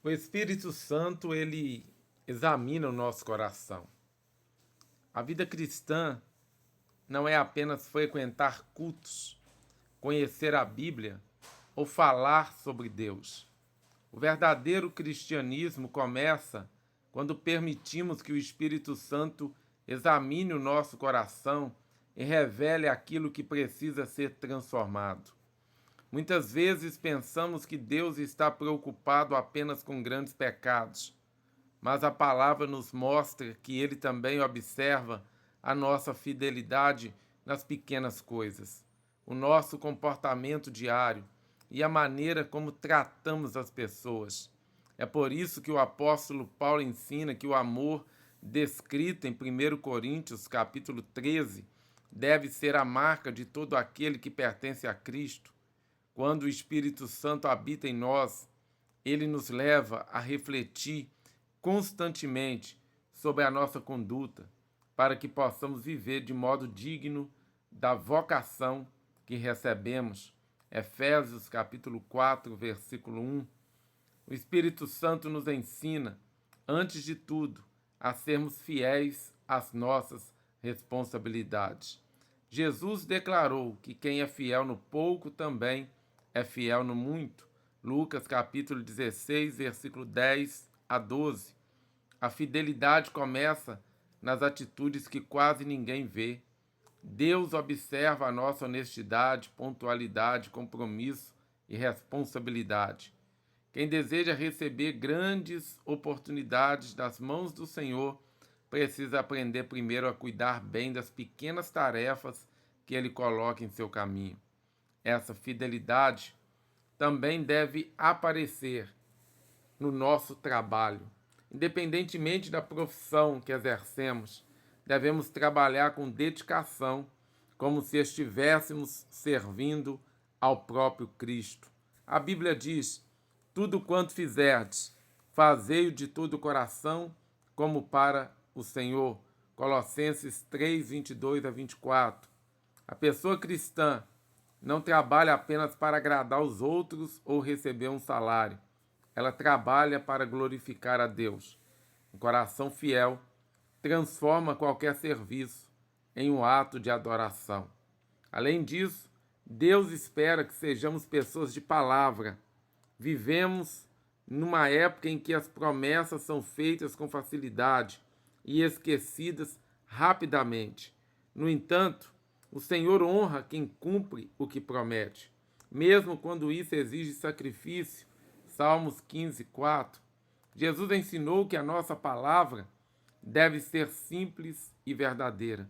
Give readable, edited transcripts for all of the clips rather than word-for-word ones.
O Espírito Santo, ele examina o nosso coração. A vida cristã não é apenas frequentar cultos, conhecer a Bíblia ou falar sobre Deus. O verdadeiro cristianismo começa quando permitimos que o Espírito Santo examine o nosso coração e revele aquilo que precisa ser transformado. Muitas vezes pensamos que Deus está preocupado apenas com grandes pecados, mas a palavra nos mostra que ele também observa a nossa fidelidade nas pequenas coisas, o nosso comportamento diário e a maneira como tratamos as pessoas. É por isso que o apóstolo Paulo ensina que o amor descrito em 1 Coríntios, capítulo 13, deve ser a marca de todo aquele que pertence a Cristo. Quando o Espírito Santo habita em nós, ele nos leva a refletir constantemente sobre a nossa conduta, para que possamos viver de modo digno da vocação que recebemos. Efésios capítulo 4, versículo 1. O Espírito Santo nos ensina, antes de tudo, a sermos fiéis às nossas responsabilidades. Jesus declarou que quem é fiel no pouco também é fiel no muito. Lucas capítulo 16, versículo 10 a 12. A fidelidade começa nas atitudes que quase ninguém vê. Deus observa a nossa honestidade, pontualidade, compromisso e responsabilidade. Quem deseja receber grandes oportunidades das mãos do Senhor precisa aprender primeiro a cuidar bem das pequenas tarefas que Ele coloca em seu caminho. Essa fidelidade também deve aparecer no nosso trabalho. Independentemente da profissão que exercemos, devemos trabalhar com dedicação, como se estivéssemos servindo ao próprio Cristo. A Bíblia diz: tudo quanto fizerdes, fazei-o de todo o coração, como para o Senhor. Colossenses 3, 22 a 24. A pessoa cristã não trabalha apenas para agradar os outros ou receber um salário. Ela trabalha para glorificar a Deus. Um coração fiel transforma qualquer serviço em um ato de adoração. Além disso, Deus espera que sejamos pessoas de palavra. Vivemos numa época em que as promessas são feitas com facilidade e esquecidas rapidamente. No entanto, o Senhor honra quem cumpre o que promete, mesmo quando isso exige sacrifício. Salmos 15, 4. Jesus ensinou que a nossa palavra deve ser simples e verdadeira.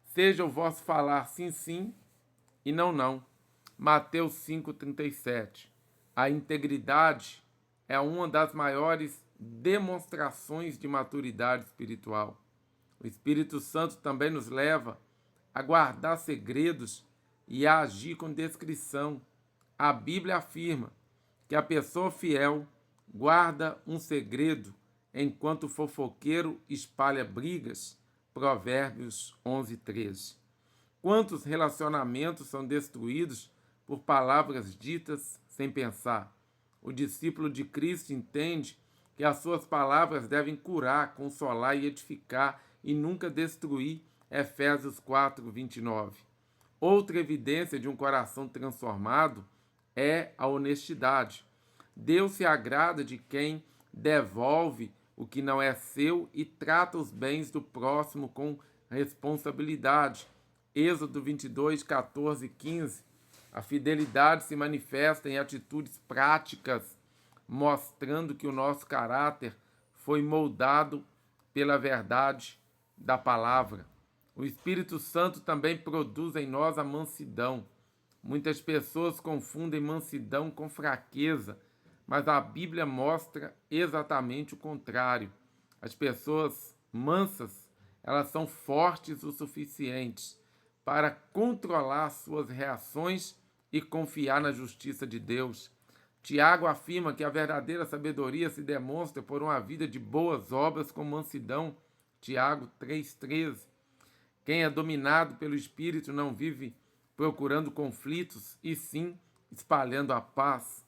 Seja o vosso falar sim, sim e não, não. Mateus 5,37. A integridade é uma das maiores demonstrações de maturidade espiritual. O Espírito Santo também nos leva a guardar segredos e a agir com discrição. A Bíblia afirma que a pessoa fiel guarda um segredo, enquanto o fofoqueiro espalha brigas. Provérbios 11, 13. Quantos relacionamentos são destruídos por palavras ditas sem pensar? O discípulo de Cristo entende que as suas palavras devem curar, consolar e edificar e nunca destruir. Efésios 4, 29. Outra evidência de um coração transformado é a honestidade. Deus se agrada de quem devolve o que não é seu e trata os bens do próximo com responsabilidade. Êxodo 22, 14 e 15. A fidelidade se manifesta em atitudes práticas, mostrando que o nosso caráter foi moldado pela verdade da palavra. O Espírito Santo também produz em nós a mansidão. Muitas pessoas confundem mansidão com fraqueza, mas a Bíblia mostra exatamente o contrário. As pessoas mansas, elas são fortes o suficientes para controlar suas reações e confiar na justiça de Deus. Tiago afirma que a verdadeira sabedoria se demonstra por uma vida de boas obras com mansidão. Tiago 3,13. Quem é dominado pelo Espírito não vive procurando conflitos, e sim espalhando a paz.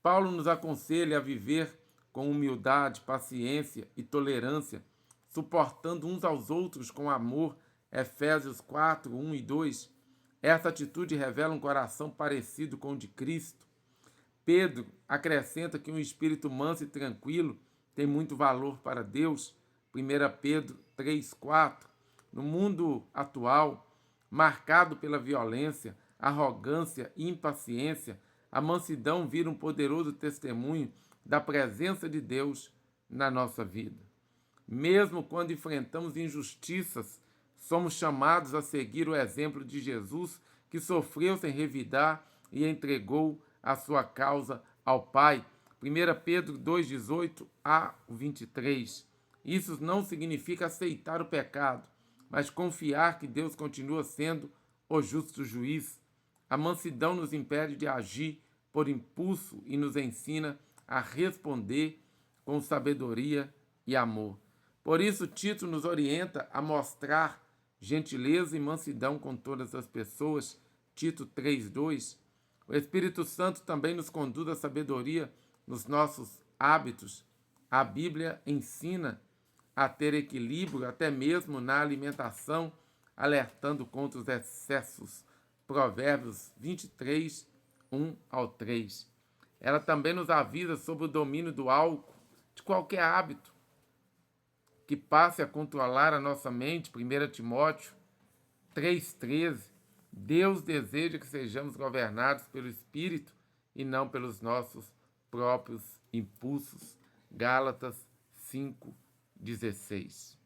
Paulo nos aconselha a viver com humildade, paciência e tolerância, suportando uns aos outros com amor. Efésios 4, 1 e 2. Essa atitude revela um coração parecido com o de Cristo. Pedro acrescenta que um espírito manso e tranquilo tem muito valor para Deus. 1 Pedro 3, 4. No mundo atual, marcado pela violência, arrogância e impaciência, a mansidão vira um poderoso testemunho da presença de Deus na nossa vida. Mesmo quando enfrentamos injustiças, somos chamados a seguir o exemplo de Jesus, que sofreu sem revidar e entregou a sua causa ao Pai. 1 Pedro 2,18 a 23. Isso não significa aceitar o pecado, mas confiar que Deus continua sendo o justo juiz. A mansidão nos impede de agir por impulso e nos ensina a responder com sabedoria e amor. Por isso, Tito nos orienta a mostrar gentileza e mansidão com todas as pessoas. Tito 3:2. O Espírito Santo também nos conduz à sabedoria nos nossos hábitos. A Bíblia ensina a ter equilíbrio até mesmo na alimentação, alertando contra os excessos. Provérbios 23, 1 ao 3. Ela também nos avisa sobre o domínio do álcool, de qualquer hábito que passe a controlar a nossa mente. 1 Timóteo 3,13. Deus deseja que sejamos governados pelo Espírito e não pelos nossos próprios impulsos. Gálatas 5:16.